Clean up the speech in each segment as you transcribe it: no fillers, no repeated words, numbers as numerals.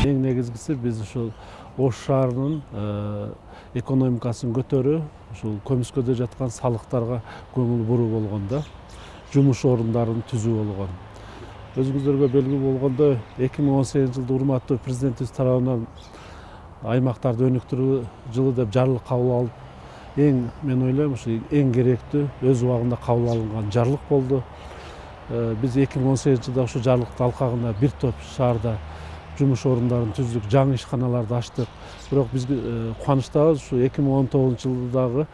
эң негизгиси биз ушул Ош шаарынын экономикасын көтөрүү, ушул көмүскөдө жаткан салыктарга көңүл буруу болгон да, жумуш орундарын түзүү болгон. Өзүңүздөргө белгилүү болгондой 2018 жылда урматтуу президентибиз тарабынан аймактарды өнүктүрүү жылы деп жарлык кабыл алып, мен ойлойм ушу эң керектүү, өз убагында кабыл алынган жарлык болду. Биз 2018 жылда ушу жарлыктын алкагында бир топ шаарда жумуш орундарын түздүк, жаңы ишканаларды ачтык. Бирок биз кубанычтабыз, ушу 2019 жылдагы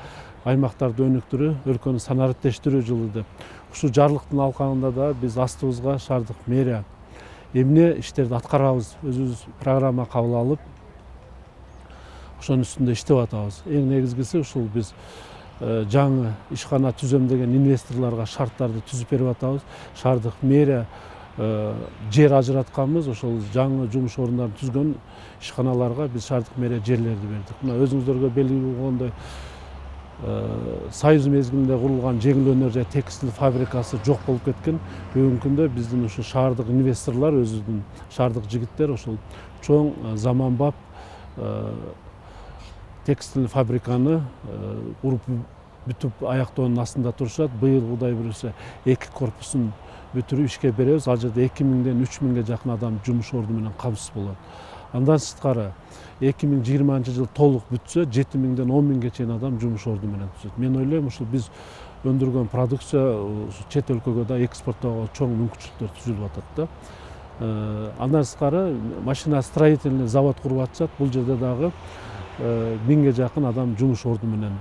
аймактарды өнүктүрүү, өлкөнү санариптештирүү жылы деп. Ушу жарлыктын алкагында да биз астыбызга шаардык мэрия эмне иштерди аткарабыз, өзүбүз программа кабыл алып, ошонун үстүндө иштеп атабыз. Эң негизгиси ушул биз жаңы ишкана түзөм деген инвесторлорго шарттарды түзүп берип атабыз. Шаардык мэрия жер ажыратканбыз, ошол жаңы жумуш орундарын түзгөн ишканаларга биз шаардык мэрия жерлерди бердик. Мына өзүңүздөргө белгилүү болгондой Союз мезгилинде курулган жеңил өнөр жана текстиль фабрикасы жок болуп кеткен. Бүгүнкү күндө биздин ушу шаардык инвесторлор, өзүнүн шаардык жигиттер ошол чоң заманбап текстиль фабриканы куруп бүтүп аяктоонун астында турушат. Быйыл Кудай буюрса 2 корпусун бүтүрүп ишке беребиз. Ал жерде 2000ден 3000ге жакын адам жумуш орду менен камсыз болот. Андан сырткары 2020 жыл толук бүтсө 7000ден 10000ге чейин адам жумуш орду менен түзөт. Мен ойлойм, ушул биз өндүргөн продукция чет өлкөгө да экспорттоого чоң мүмкүнчүлүктөр түзүлүп атат да. Андан сырткары машина строительный завод куруп атышат. Бул жерде дагы 1000ге жакын адам жумуш орду менен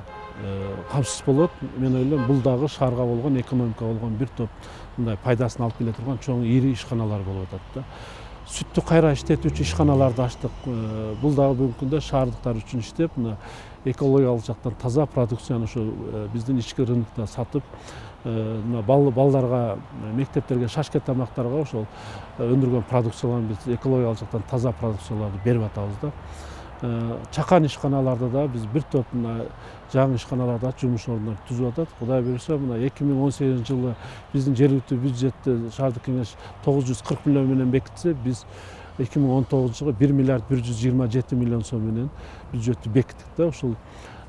камсыз болот. Мен ойлойм, бул дагы шаарга болгон, экономикага болгон бир топ мындай пайдасын алып келе турган чоң ири ишканалар болуп атат да. Сүттү кайра иштетүүчү ишканаларды ачтык. Бул дагы бүгүнкү күндө шаардыктар үчүн иштеп, мына экологиялык жактан таза продукцияны ушу биздин ички рынокто сатып, мына балдарга, мектептерге, шашке тамактарга ошол өндүргөн продукцияларды биз экологиялык жактан таза продукцияларды берип атабыз да. Чакан ишканаларда да биз бир топ мына жаңы ишканаларды ачып жумуш орундарын түзүп атат. Кудай буюрса, мына 2018 жылы биздин жергиликтүү бюджетти шаардык кеңеш 940 миллион менен бекитсе, биз 2019 жылы 1 миллиард 127 миллион сом менен бюджеттти бекиттик да. Ушул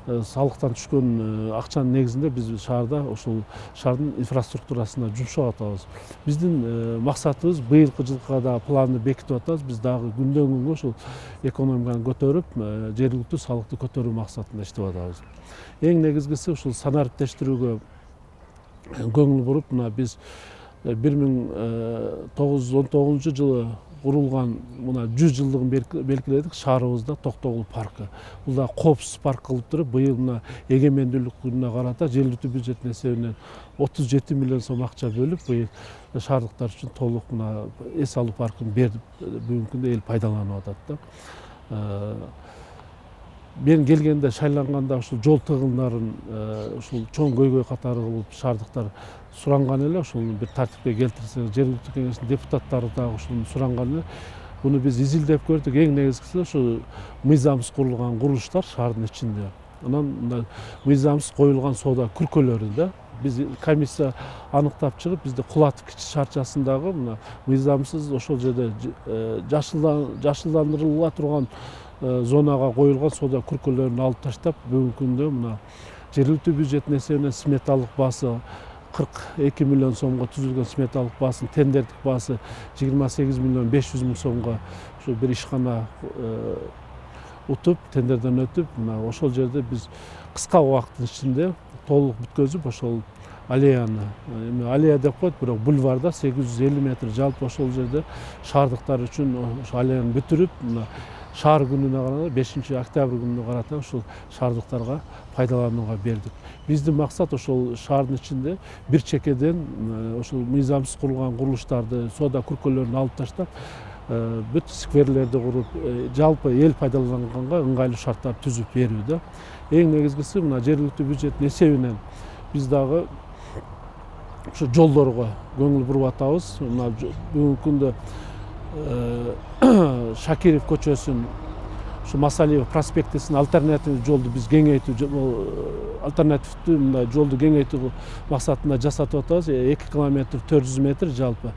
салыктан түшкөн акчанын негизинде биз шаарда ушул шаардын инфраструктурасына жумшап атабыз. Биздин максатыбыз быйылкы жылга да планды бекитип атабыз. Биз дагы күндөн күнгө ушул экономиканы көтөрүп, жергиликтүү салыкты көтөрүү максатында иштеп атабыз. Эң негизгиси ушул санариптештирүүгө көңүл буруп, мына биз 1919 жылы курулган мына 100 жылдыгын белгиледик шаарыбызда Токтогул паркы. Бул да коопсуз парк кылып туруп, быйыл мына эгемендүүлүк күнүнө карата жергиликтүү бюджеттин эсебинен 37 миллион сом акча бөлүп, быйыл шаардыктар үчүн толук мына эс алуу паркын берип, бүгүнкү күндө эл пайдаланып атат да. Мен келгенде, шайланганда ушул жол тыгындарын ушул чоң көйгөй катары кылып шаардыктар суранган эле, ушуну бир тартипке келтирсе, жергиликтүү кеңештин депутаттары дагы ушуну суранган эле. Буну биз изилдеп көрдүк. Эң негизгиси ушу мыйзамсыз курулган курулуштар шаардын ичинде. Анан мына мыйзамсыз коюлган соода күркөлөрү да биз комиссия аныктап чыгып, бизде Кулатов кичи шаарчасындагы мына мыйзамсыз ошол жерде жашылдандырыла турган зонага коюлган соода күркөлөрүн алып таштап, бүгүнкү күндө мына жергиликтүү бюджеттин эсебинен сметалык баасы 42 миллион сомго түзүлгөн сметалык баасынын тендердик баасы 28 миллион 500 миң сомго ушу бир ишкана утуп, тендерден өтүп, мына ошол жерде биз кыска убакыттын ичинде толук бүткөзүп, ошол аллеяны, аллея деп коет, бирок бульварда 850 метр жалпы ошол жерде шаардыктар үчүн ошол аллеяны бүтүрүп, мына шаар күнүнө карата, 5 октябрь күнүнө карата ушул шаардыктарга пайдаланууга бердик. Биздин максат ошол шаардын ичинде бир чекеден ошол мыйзамсыз курулган курулуштарды, соода күркөлөрүн алып таштап, бүт скверлерди куруп, жалпы эл пайдаланганга ыңгайлуу шарттар түзүп берүү да. Эң негизгиси мына жергиликтүү бюджеттин эсебинен биз дагы ушу жолдорго көңүл буруп атабыз. Мына бүгүнкү күндө Шакиров көчөсүн, ушу Масалиев проспектисин альтернативдүү жолду биз альтернативдүү мындай жолду кеңейтүү максатында жасатып атабыз. 2 километр 400 метр жалпы.